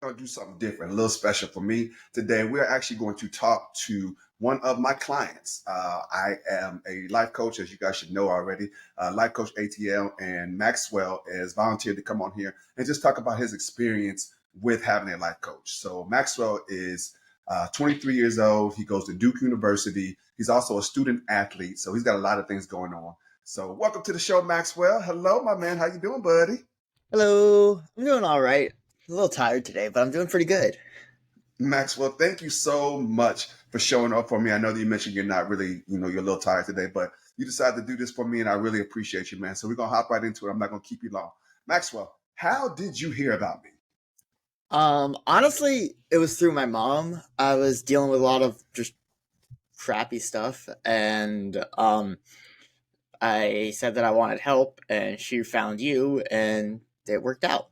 Going to do something different, a little special for me today. We're actually going to talk to one of my clients. I am a life coach, as you guys should know already. Life coach ATL, and Maxwell has volunteered to come on here and just talk about his experience with having a life coach. So Maxwell is 23 years old. He goes to Duke University. He's also a student athlete, so he's got a lot of things going on. So welcome to the show, Maxwell. Hello, my man. How you doing, buddy? Hello. I'm doing all right. A little tired today, but I'm doing pretty good. Maxwell, thank you so much for showing up for me. I know that you mentioned you're not really, you're a little tired today, but you decided to do this for me, and I really appreciate you, man. So we're going to hop right into it. I'm not going to keep you long. Maxwell, how did you hear about me? Honestly, it was through my mom. I was dealing with a lot of just crappy stuff, and I said that I wanted help, and she found you, and it worked out.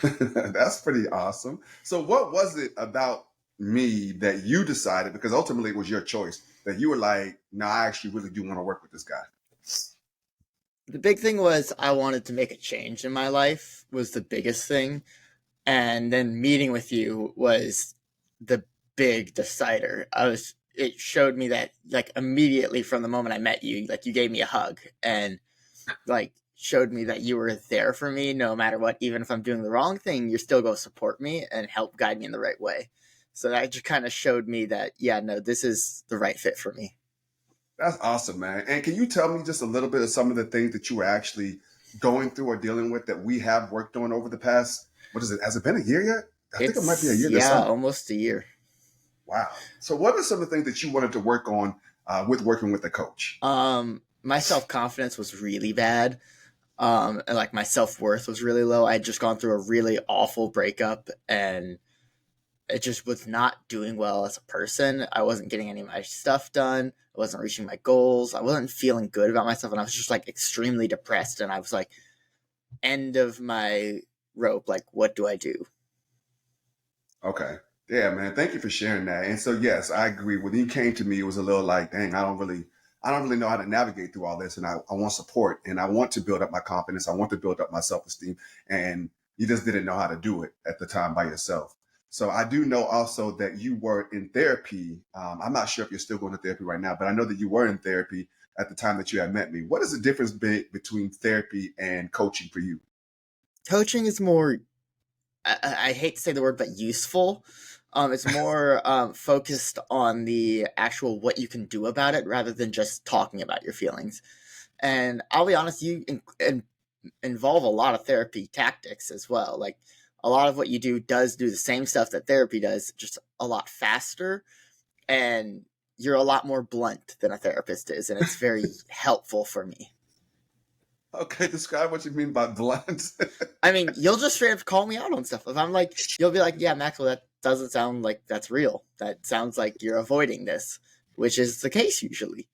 That's pretty awesome. So what was it about me that you decided, because ultimately it was your choice, that you were like, no, I actually really do want to work with this guy? The big thing was I wanted to make a change in my life was the biggest thing, and then meeting with you was the big decider. It showed me that like immediately from the moment I met you, like you gave me a hug and like showed me that you were there for me no matter what. Even if I'm doing the wrong thing, you're still going to support me and help guide me in the right way. So that just kind of showed me that, yeah, no, this is the right fit for me. That's awesome, man. And can you tell me just a little bit of some of the things that you were actually going through or dealing with that we have worked on over the past, what is it? Has it been a year yet? I think it might be a It's, year this yeah, summer. almost a year. Wow. So what are some of the things that you wanted to work on with working with a coach? My self confidence was really bad. And like my self worth was really low. I had just gone through a really awful breakup, and it just was not doing well as a person. I wasn't getting any of my stuff done. I wasn't reaching my goals. I wasn't feeling good about myself, and I was just like extremely depressed. And I was like, end of my rope. Like, what do I do? Okay. Yeah, man. Thank you for sharing that. And so yes, I agree. When you came to me, it was a little like, dang, I don't really know how to navigate through all this. And I want support, and I want to build up my confidence. I want to build up my self-esteem. And you just didn't know how to do it at the time by yourself. So I do know also that you were in therapy. I'm not sure if you're still going to therapy right now, but I know that you were in therapy at the time that you had met me. What is the difference between therapy and coaching for you? Coaching is more, I hate to say the word, but useful. It's more focused on the actual what you can do about it rather than just talking about your feelings. And I'll be honest, involve a lot of therapy tactics as well. Like a lot of what you do the same stuff that therapy does, just a lot faster, and you're a lot more blunt than a therapist is, and it's very helpful for me. Okay, describe what you mean by blunt. I mean, you'll just straight up call me out on stuff. If I'm like, you'll be like, "Yeah, Maxwell, that doesn't sound like that's real. That sounds like you're avoiding this," which is the case usually.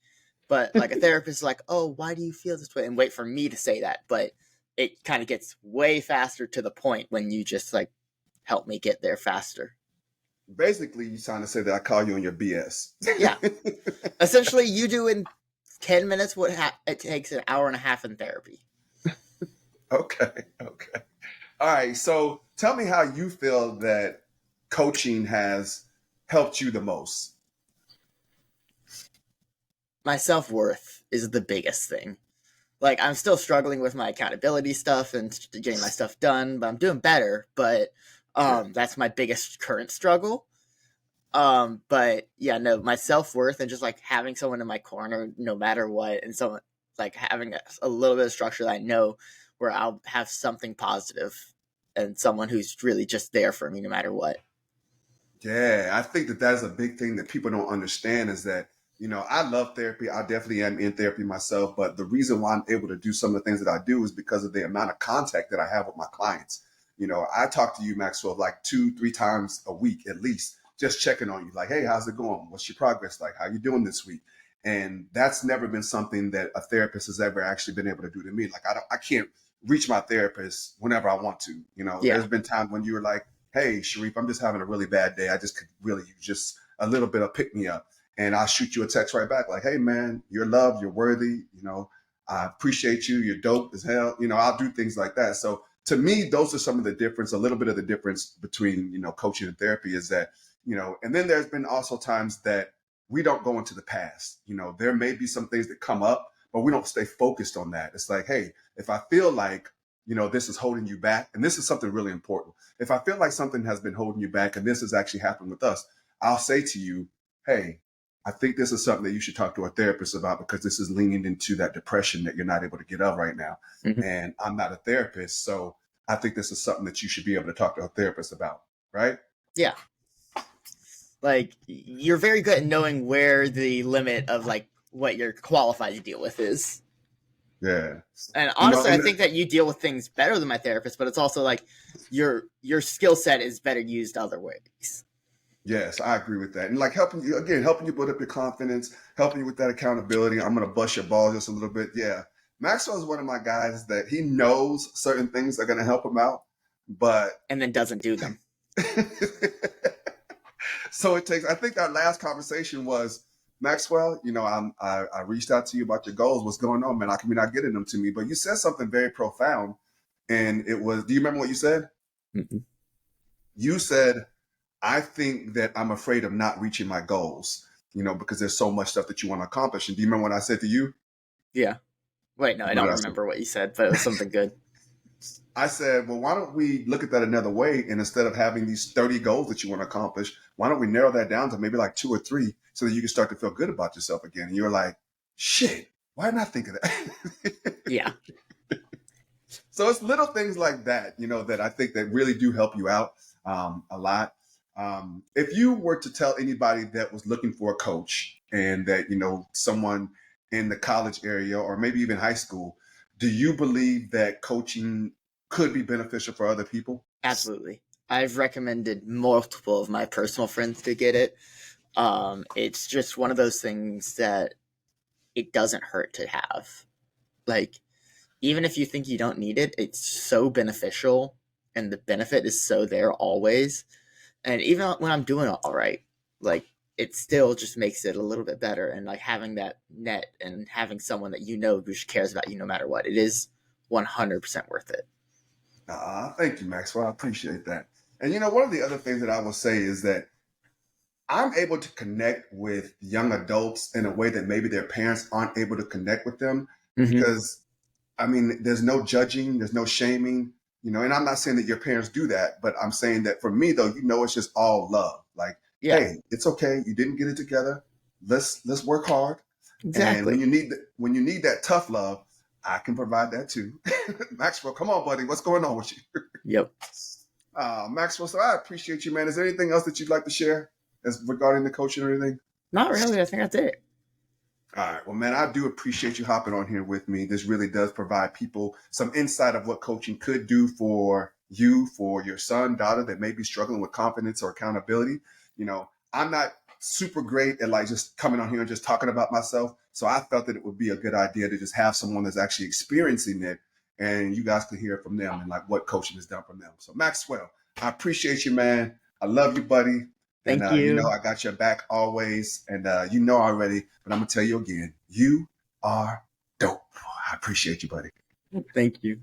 But like a therapist is like, "Oh, why do you feel this way?" and wait for me to say that. But it kind of gets way faster to the point when you just like help me get there faster. Basically, you trying to say that I call you on your BS. Yeah, essentially, you do in 10 minutes what it takes an hour and a half in therapy. Okay, okay. All right. So tell me how you feel that coaching has helped you the most. My self worth is the biggest thing. Like I'm still struggling with my accountability stuff and getting my stuff done, but I'm doing better. But Yeah. that's my biggest current struggle. But yeah, no, my self worth and just like having someone in my corner, no matter what, and someone like having a little bit of structure that I know where I'll have something positive and someone who's really just there for me no matter what. Yeah, I think that that's a big thing that people don't understand is that, I love therapy. I definitely am in therapy myself, but the reason why I'm able to do some of the things that I do is because of the amount of contact that I have with my clients. I talk to you, Maxwell, like 2, 3 times a week at least, just checking on you. Like, hey, how's it going? What's your progress like? How you doing this week? And that's never been something that a therapist has ever actually been able to do to me. Like, I can't reach my therapist whenever I want to. Yeah. There's been times when you were like, hey, Sharif, I'm just having a really bad day. I just could really use just a little bit of pick me up. And I'll shoot you a text right back like, hey, man, you're loved, you're worthy. I appreciate you. You're dope as hell. I'll do things like that. So to me, those are some of the difference, a little bit of the difference between, coaching and therapy is that, and then there's been also times that we don't go into the past. There may be some things that come up, but we don't stay focused on that. It's like, hey, if I feel like, this is holding you back, and this is something really important. If I feel like something has been holding you back and this has actually happened with us, I'll say to you, hey, I think this is something that you should talk to a therapist about because this is leaning into that depression that you're not able to get out of right now. Mhm. And I'm not a therapist, so I think this is something that you should be able to talk to a therapist about, right? Yeah. Like, you're very good at knowing where the limit of like what you're qualified to deal with is. Yeah. And honestly, I And think that you deal with things better than my therapist, but it's also like your skill set is better used other ways. yes, I agree with that. And like helping you build up your confidence, helping you with that accountability. I'm gonna bust your balls just a little bit. Yeah. Maxwell is one of my guys that he knows certain things are gonna help him out, but And then doesn't do them. so it takes. I think our last conversation was Maxwell. I reached out to you about your goals. What's going on, man? How come you're not getting them to me? But you said something very profound, and it was. Do you remember what you said? Mm-hmm. You said, "I think that I'm afraid of not reaching my goals. Because there's so much stuff that you want to accomplish." And do you remember what I said to you? Yeah. Wait, no, I What don't did I say? remember what you said, but it was something good. I said, well, why don't we look at that another way? And instead of having these 30 goals that you want to accomplish, why don't we narrow that down to maybe like 2 or 3 so that you can start to feel good about yourself again? And you're like, shit, why didn't I think of that? Yeah. So it's little things like that, that I think that really do help you out a lot. If you were to tell anybody that was looking for a coach and that, someone in the college area or maybe even high school, do you believe that coaching could be beneficial for other people? Absolutely. I've recommended multiple of my personal friends to get it. It's just one of those things that it doesn't hurt to have. Like, even if you think you don't need it, it's so beneficial and the benefit is so there always. And even when I'm doing all right, like, it still just makes it a little bit better. And like having that net and having someone that who cares about you no matter what, it is 100% worth it. Thank you, Maxwell. I appreciate that. And one of the other things that I will say is that I'm able to connect with young adults in a way that maybe their parents aren't able to connect with them Mm-hmm. because I mean, there's no judging, there's no shaming, and I'm not saying that your parents do that, but I'm saying that for me though, it's just all love. Like, Yeah, hey, it's okay. You didn't get it together. Let's work hard. And when exactly. you need that tough love, I can provide that too. Maxwell, come on, buddy. What's going on with you? Yep. Maxwell, so I appreciate you, man. Is there anything else that you'd like to share as regarding the coaching or anything? Not really. I think that's it. All right. Well, man, I do appreciate you hopping on here with me. This really does provide people some insight of what coaching could do for you, for your son, daughter that may be struggling with confidence or accountability. I'm not super great at like just coming on here and just talking about myself. So I felt that it would be a good idea to just have someone that's actually experiencing it and you guys could hear from them and like what coaching has done for them. So Maxwell, I appreciate you, man. I love you, buddy. And Thank you. I got your back always. And already, but I'm gonna tell you again, you are dope. I appreciate you, buddy. Thank you.